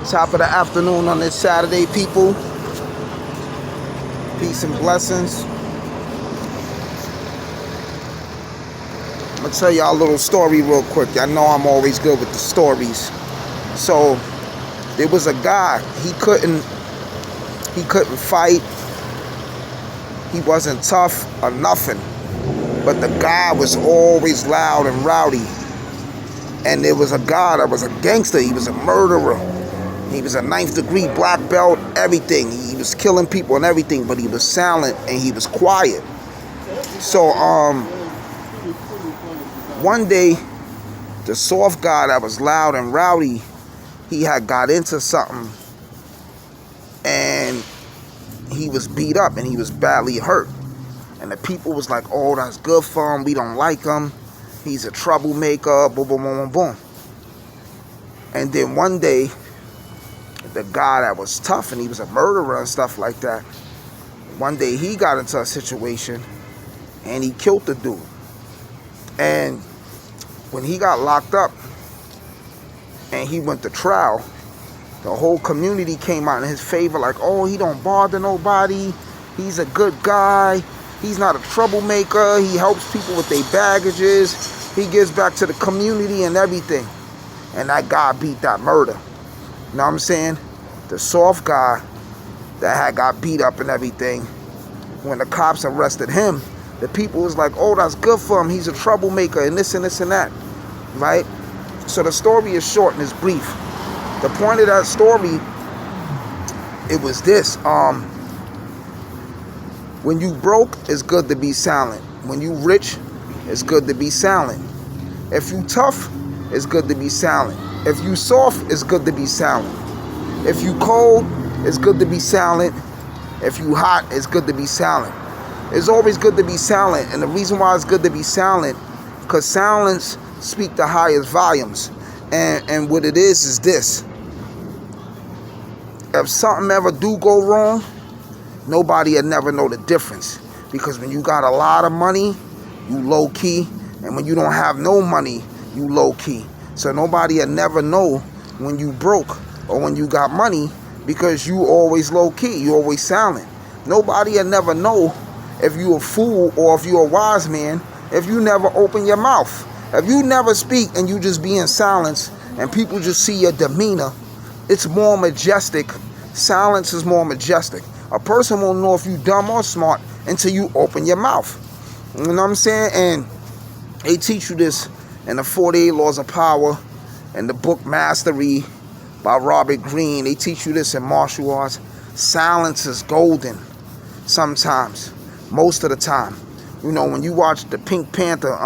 Top of the afternoon on this Saturday, people. Peace and blessings. I'm gonna tell y'all a little story real quick. Y'all know I'm always good with the stories. So there was a guy, he couldn't fight. He wasn't tough or nothing. But the guy was always loud and rowdy. And there was a guy that was a gangster. He was a murderer. He was a 9th degree black belt, everything. He was killing people and everything, but he was silent and he was quiet. So one day, the soft guy that was loud and rowdy, he had got into something and he was beat up and he was badly hurt. And the people was like, oh, that's good for him. We don't like him. He's a troublemaker, boom, boom, boom, boom, boom. And then one day, the guy that was tough and he was a murderer and stuff like that, one day he got into a situation and he killed the dude. And when he got locked up and he went to trial, the whole community came out in his favor like, oh, he don't bother nobody. He's a good guy. He's not a troublemaker. He helps people with their baggages. He gives back to the community and everything. And that guy beat that murder. You know what I'm saying? The soft guy that had got beat up and everything, when the cops arrested him, the people was like, oh, that's good for him. He's a troublemaker and this and this and that. Right? So the story is short and it's brief. The point of that story, it was this. When you broke, it's good to be silent. When you rich, it's good to be silent. If you tough, it's good to be silent. If you soft, it's good to be silent. If you cold, it's good to be silent. If you hot, it's good to be silent. It's always good to be silent. And the reason why it's good to be silent, because silence speak the highest volumes. And what it is this. If something ever do go wrong, nobody will never know the difference. Because when you got a lot of money, you low key. And when you don't have no money, you low key. So nobody will never know when you broke or when you got money, because you always low key, you always silent. Nobody will never know if you a fool or if you a wise man if you never open your mouth. If you never speak and you just be in silence and people just see your demeanor, it's more majestic. Silence is more majestic. A person won't know if you dumb or smart until you open your mouth. You know what I'm saying? And they teach you this in the 48 Laws of Power and the book Mastery by Robert Greene. They teach you this in martial arts. Silence is golden sometimes, most of the time. You know, when you watch the Pink Panther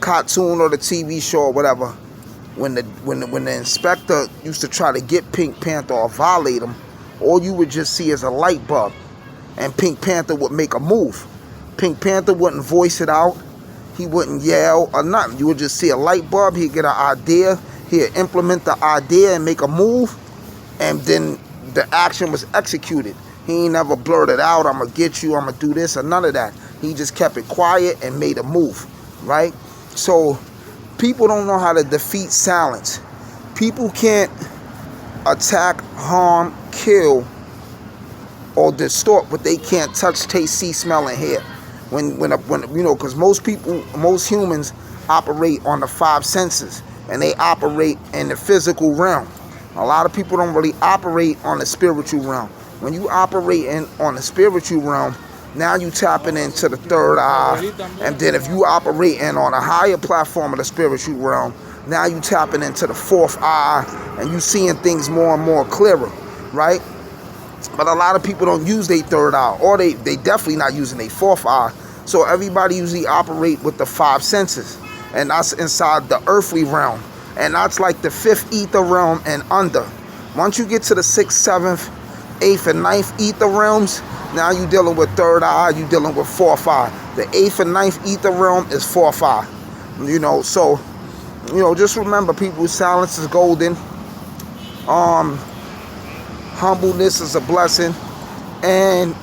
cartoon or the TV show or whatever, when the inspector used to try to get Pink Panther or violate him, all you would just see is a light bulb, and Pink Panther would make a move. Pink Panther wouldn't voice it out. He wouldn't yell or nothing. You would just see a light bulb. He'd get an idea. He'd implement the idea and make a move, and then the action was executed. He ain't never blurted out, I'm going to get you, I'm going to do this, or none of that. He just kept it quiet and made a move, right? So people don't know how to defeat silence. People can't attack, harm, kill, or distort what they can't touch, taste, see, smell, and hear. When you know, because most humans operate on the 5 senses, and they operate in the physical realm. A lot of people don't really operate on the spiritual realm. When you operate on the spiritual realm, now you tapping into the third eye. And then if you operating on a higher platform of the spiritual realm, now you tapping into the 4th eye, and you seeing things more and more clearer, right? But a lot of people don't use their 3rd eye, or they definitely not using their 4th eye. So everybody usually operate with the 5 senses, and that's inside the earthly realm, and that's like the 5th ether realm and under. Once you get to the 6th, 7th, 8th, and 9th ether realms, now you're dealing with 3rd eye, you're dealing with 4th eye. The 8th and 9th ether realm is 4th eye. You know, so, you know, just remember, people, silence is golden. Humbleness is a blessing, and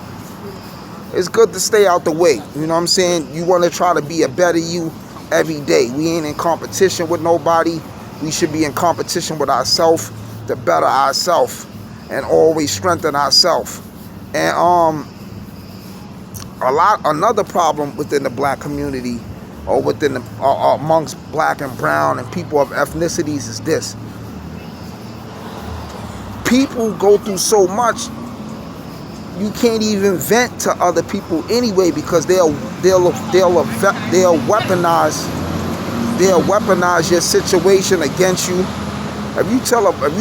it's good to stay out the way. You know what I'm saying? You want to try to be a better you every day. We ain't in competition with nobody. We should be in competition with ourselves. to better ourselves and always strengthen ourselves. And another problem within the black community, or within the, amongst black and brown and people of ethnicities, is this: people go through so much, you can't even vent to other people anyway, because they'll weaponize your situation against you. If you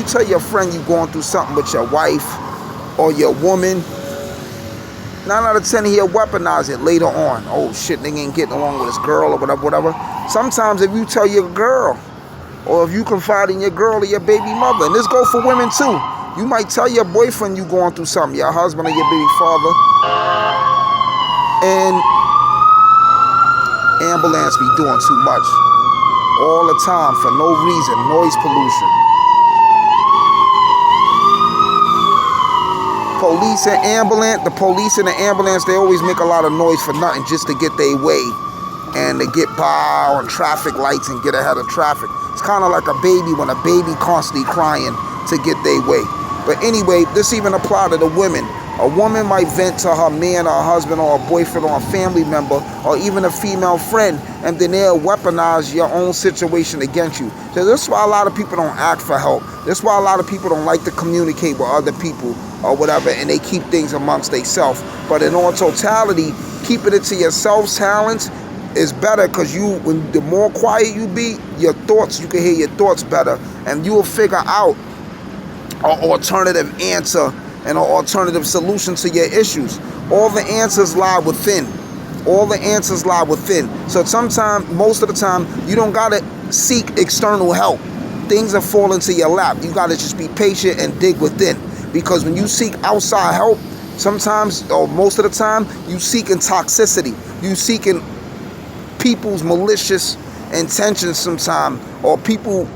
tell your friend you're going through something with your wife or your woman, 9 out of 10 he'll weaponize it later on. Oh shit, nigga ain't getting along with his girl or whatever. Sometimes if you tell your girl, or if you confide in your girl or your baby mother, and this goes for women too, you might tell your boyfriend you going through something, your husband or your baby father, and ambulance be doing too much all the time for no reason, noise pollution. The police and the ambulance, they always make a lot of noise for nothing, just to get their way and to get by on traffic lights and get ahead of traffic. It's kind of like a baby when a baby constantly crying to get their way. But anyway, this even apply to the women. A woman might vent to her man or her husband or a boyfriend or a family member or even a female friend, and then they'll weaponize your own situation against you. So this is why a lot of people don't ask for help. This is why a lot of people don't like to communicate with other people or whatever, and they keep things amongst themselves. But in all totality, keeping it to yourself, talents, is better, because the more quiet you be, your thoughts, you can hear your thoughts better, and you will figure out an alternative answer and an alternative solution to your issues. All the answers lie within. All the answers lie within. So sometimes, most of the time, you don't gotta seek external help. Things are falling to your lap. You gotta just be patient and dig within. Because when you seek outside help, sometimes, or most of the time, you seeking toxicity. You seeking people's malicious intentions sometimes, or people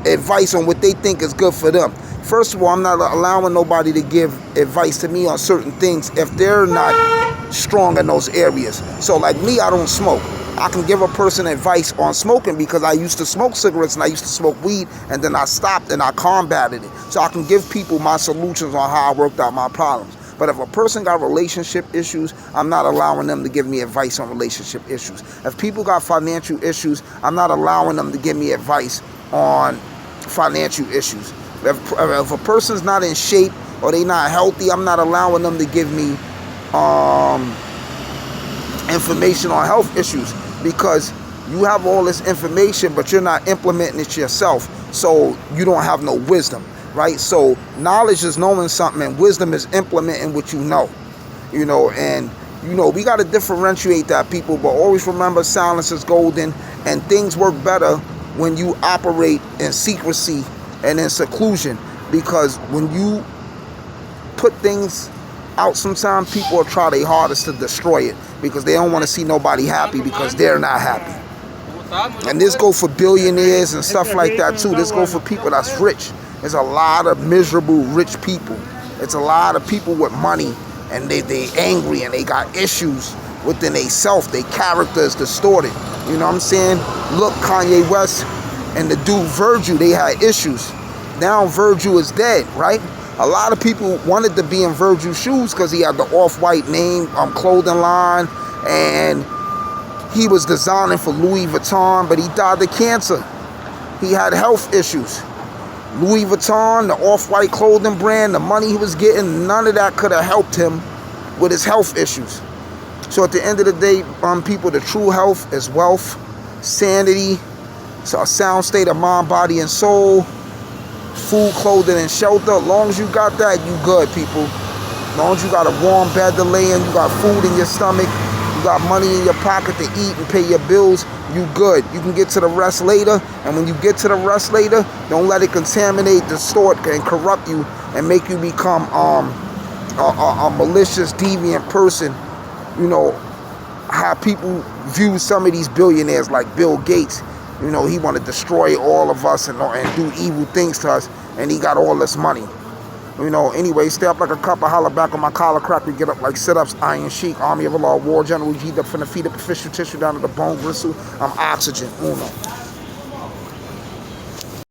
advice on what they think is good for them. First of all, I'm not allowing nobody to give advice to me on certain things if they're not strong in those areas. So like me, I don't smoke. I can give a person advice on smoking because I used to smoke cigarettes and I used to smoke weed, and then I stopped and I combated it. So I can give people my solutions on how I worked out my problems. But if a person got relationship issues, I'm not allowing them to give me advice on relationship issues. If people got financial issues, I'm not allowing them to give me advice on financial issues. If a person's not in shape or they not healthy, I'm not allowing them to give me information on health issues, because you have all this information but you're not implementing it yourself, so you don't have no wisdom, right? So knowledge is knowing something, and wisdom is implementing what you know, and we got to differentiate that, people. But always remember, silence is golden, and things work better when you operate in secrecy and in seclusion, because when you put things out, sometimes people will try their hardest to destroy it because they don't want to see nobody happy, because they're not happy. And this go for billionaires and stuff like that too. This go for people that's rich. There's a lot of miserable rich people. It's a lot of people with money, and they angry, and they got issues within they self. Their character is distorted. You know what I'm saying? Look, Kanye West and the dude Virgil, they had issues. Now Virgil is dead, right? A lot of people wanted to be in Virgil's shoes because he had the Off-White name, clothing line, and he was designing for Louis Vuitton, but he died of cancer. He had health issues. Louis Vuitton, the Off-White clothing brand, the money he was getting, none of that could have helped him with his health issues. So at the end of the day, people, the true health is wealth, sanity, so a sound state of mind, body, and soul, food, clothing, and shelter. As long as you got that, you good, people. As long as you got a warm bed to lay in, you got food in your stomach, you got money in your pocket to eat and pay your bills, you good. You can get to the rest later, and when you get to the rest later, don't let it contaminate, distort, and corrupt you and make you become a malicious, deviant person. How people view some of these billionaires like Bill Gates. He want to destroy all of us and do evil things to us, and he got all this money. Anyway, stay up like a copper, holler back on my collar crack. We get up like sit-ups, Iron Sheik, Army of Allah, War General, G'd up from the feet up official tissue down to the bone bristle. I'm Oxygen, Uno.